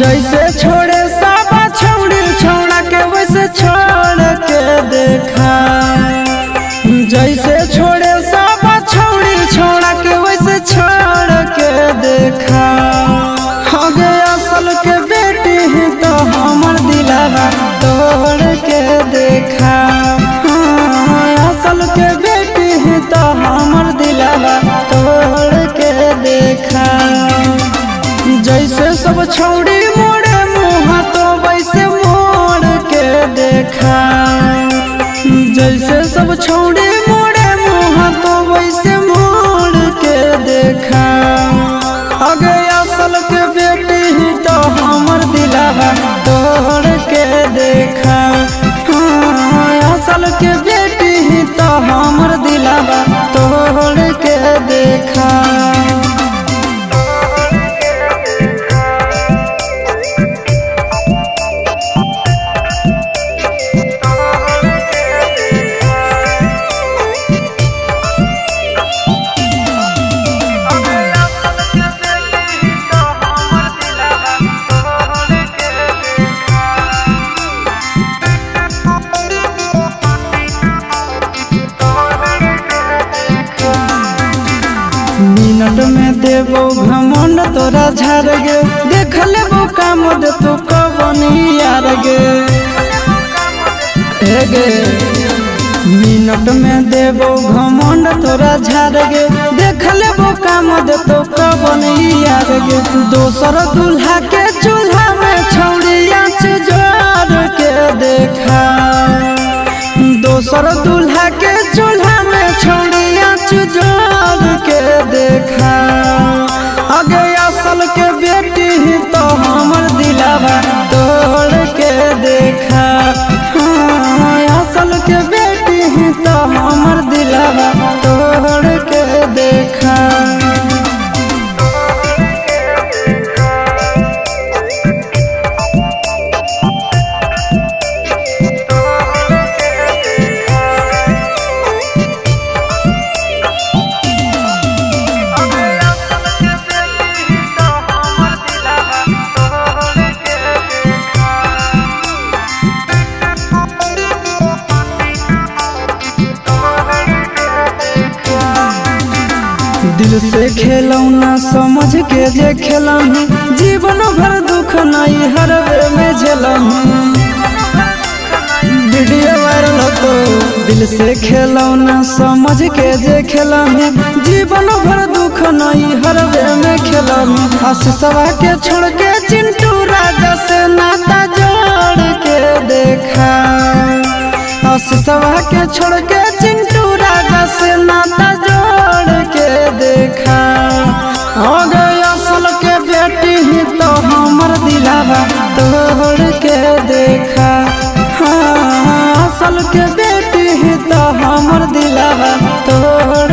जैसे छोड़े साबा छौड़ी छौड़ा के वैसे छोड़ के देखा। जैसे छोड़े साबा छौड़ी छौड़ा के वैसे छोड़ के देखा। आगे असल के बेटी ही तो हमर दिलवा तोड़ के देखा। असल के बेटी ही तो हमर दिलवा तोड़ के देखा। जैसे सब छौड़ी मोड़े मुँह तो वैसे मोड़ के देखा। जैसे सब छौड़ी मोड़े मुँह तो वैसे मोड़ के देखा। आगे असल के बेटी ही तो हमर दिलवा तोड़ के देखा। असल के बेटी ही तो हमर दिलवा तोड़ के देखा। मिनट में देवो घमंड तोरा झाड़ गे। देख लेबो काम दे तो कबनी यार गे। गे मिनट में देवो घमंड तोरा झाड़ गे। देख लेबो काम दे तो कबनी यार गे। दोसर दूल्हा के चूल्हा में छौड़िया जोड़ के देखा। दोसर दूल्हा के चूल्हा में छौड़िया जोड़ के देखा। आगे असल के बेटी ही तो हमर दिलवा तोड़ के देखा। असल के बेटी ही तो हमर दिलवा तोड़ के देखा। दिल से खेलौना समझ के जे खेलही। जीवन भर दुख नहीं हरवे में झेलही। वीडियो वायरल तो दिल से खेलौना समझ के जे खेलही। जीवन भर दुख नहीं हरवे में खेलही। आशीषवा के छोड़ के चिंटू राजा से नाता जोड़ के देखा। आशीषवा के छोड़ के चिंटू राजा से नाता जोड़ के देखा। आगे असल के बेटी ही तो हमर दिलवा तोड़ के देखा। असल के बेटी ही तो हमर दिलवा तोड़